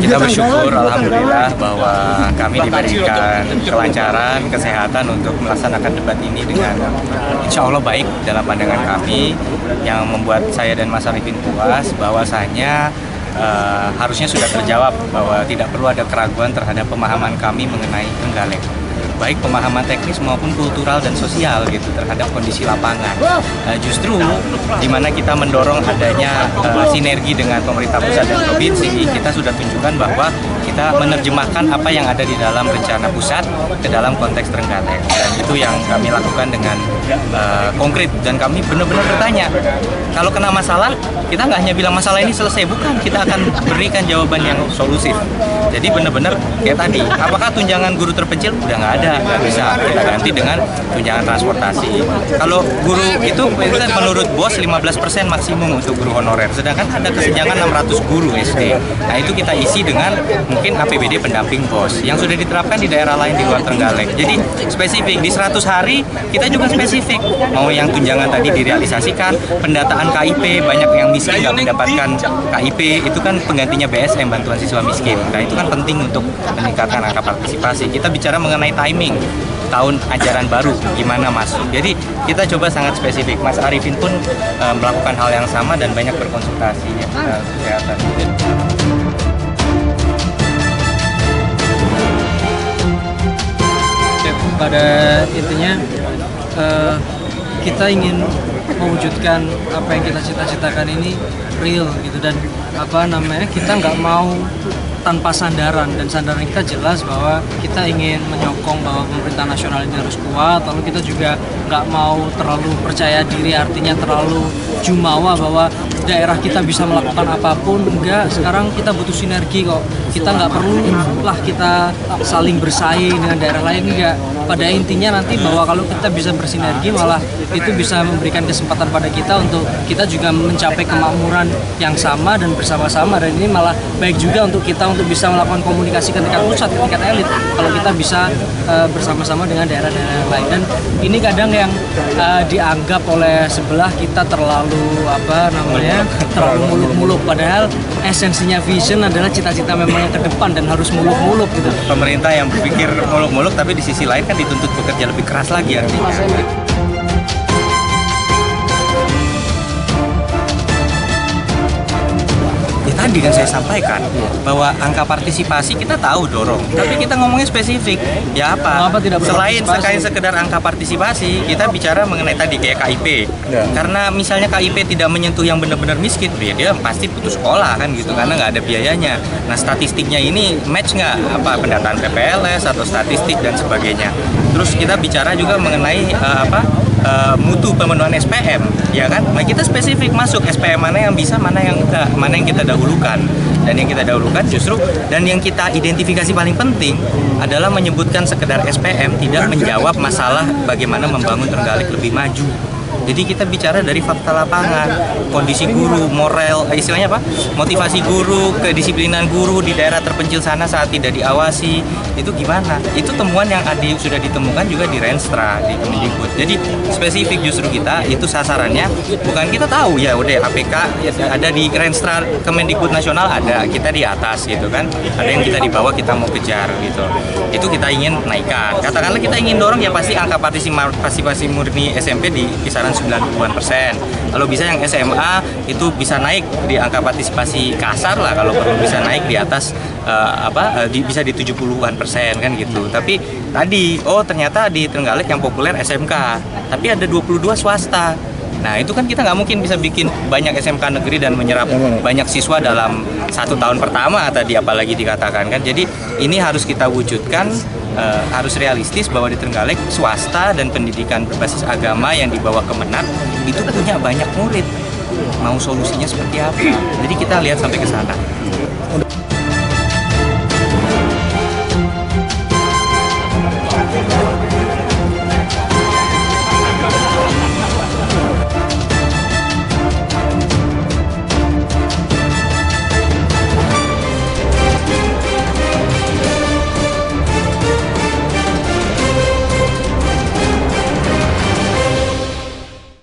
Kita bersyukur alhamdulillah bahwa kami diberikan kelancaran, kesehatan untuk melaksanakan debat ini dengan insya Allah baik dalam pandangan kami, yang membuat saya dan Mas Arifin puas bahwasanya harusnya sudah terjawab bahwa tidak perlu ada keraguan terhadap pemahaman kami mengenai Trenggalek, baik pemahaman teknis maupun kultural dan sosial gitu terhadap kondisi lapangan. Justru di mana kita mendorong adanya sinergi dengan pemerintah pusat dan provinsi, kita sudah tunjukkan bahwa kita menerjemahkan apa yang ada di dalam rencana pusat ke dalam konteks Trenggalek, dan itu yang kami lakukan dengan konkret, dan kami benar-benar bertanya. Kalau kena masalah, kita nggak hanya bilang masalah ini selesai, bukan, kita akan berikan jawaban yang solusif. Jadi benar-benar kayak tadi, apakah tunjangan guru terpencil? Udah nggak ada, nggak bisa, kita ganti dengan tunjangan transportasi. Kalau guru itu menurut BOS 15% maksimum untuk guru honorer, sedangkan ada kesenjangan 600 guru SD. Nah itu kita isi dengan mungkin APBD pendamping BOS yang sudah diterapkan di daerah lain di luar Trenggalek. Jadi spesifik di 100 hari kita juga spesifik, mau yang tunjangan tadi direalisasikan, pendataan KIP, banyak yang miskin nggak mendapatkan KIP, itu kan penggantinya BSM, bantuan siswa miskin. Nah itu kan penting untuk meningkatkan angka partisipasi. Kita bicara mengenai timing tahun ajaran baru gimana masuk. Jadi kita coba sangat spesifik. Mas Arifin pun melakukan hal yang sama dan banyak berkonsultasi ya, kesehatan. Pada intinya kita ingin mewujudkan apa yang kita cita-citakan ini real gitu, dan kita nggak mau tanpa sandaran, dan sandaran kita jelas bahwa kita ingin menyokong bahwa pemerintah nasional ini harus kuat, lalu kita juga nggak mau terlalu percaya diri, artinya terlalu jumawa bahwa daerah kita bisa melakukan apapun. Enggak, sekarang kita butuh sinergi kok. Kita nggak perlu lah kita saling bersaing dengan daerah lain, enggak. Pada intinya nanti bahwa kalau kita bisa bersinergi, malah itu bisa memberikan kesempatan pada kita untuk kita juga mencapai kemakmuran yang sama dan bersama-sama, dan ini malah baik juga untuk kita untuk bisa melakukan komunikasi ke tingkat pusat, ke tingkat elit kalau kita bisa bersama-sama dengan daerah-daerah lain. Dan ini kadang yang dianggap oleh sebelah kita terlalu terlalu muluk-muluk, padahal esensinya vision adalah cita-cita memang yang ke depan dan harus muluk-muluk gitu. Pemerintah yang berpikir muluk-muluk tapi di sisi lain kan dituntut bekerja lebih keras lagi artinya. Tadi kan saya sampaikan bahwa angka partisipasi kita tahu dorong, tapi kita ngomongnya spesifik. Ya apa? Selain sekedar angka partisipasi, kita bicara mengenai tadi kayak KIP. Ya. Karena misalnya KIP tidak menyentuh yang benar-benar miskin, dia pasti putus sekolah kan gitu, karena nggak ada biayanya. Nah statistiknya ini match nggak pendataan PPLS atau statistik dan sebagainya. Terus kita bicara juga mengenai mutu pemenuhan SPM, ya kan? Nah kita spesifik masuk SPM mana yang bisa, mana yang enggak, mana yang kita dahulukan. Dan yang kita dahulukan justru, dan yang kita identifikasi paling penting adalah menyebutkan sekedar SPM tidak menjawab masalah bagaimana membangun Trenggalek lebih maju. Jadi kita bicara dari fakta lapangan, kondisi guru, moral, istilahnya motivasi guru, kedisiplinan guru di daerah terpencil sana saat tidak diawasi, itu gimana? Itu temuan yang sudah ditemukan juga di Renstra, di Kemendikbud. Jadi spesifik justru kita, itu sasarannya, bukan kita tahu ya udah APK ada di Renstra Kemendikbud nasional, ada, kita di atas gitu kan, ada yang kita di bawah, kita mau kejar gitu. Itu kita ingin naikkan. Katakanlah kita ingin dorong ya pasti angka partisipasi murni SMP di kisaran 90-an%. Kalau bisa yang SMA itu bisa naik di angka partisipasi kasar lah, kalau perlu bisa naik di atas bisa di 70-an% kan gitu. Tapi tadi ternyata di Trenggalek yang populer SMK, tapi ada 22 swasta. Nah itu kan kita nggak mungkin bisa bikin banyak SMK negeri dan menyerap banyak siswa dalam 1 tahun pertama tadi, apalagi dikatakan kan. Jadi ini harus kita wujudkan, harus realistis bahwa di Trenggalek swasta dan pendidikan berbasis agama yang dibawa Kemenat itu punya banyak murid. Mau solusinya seperti apa? Jadi kita lihat sampai ke sana.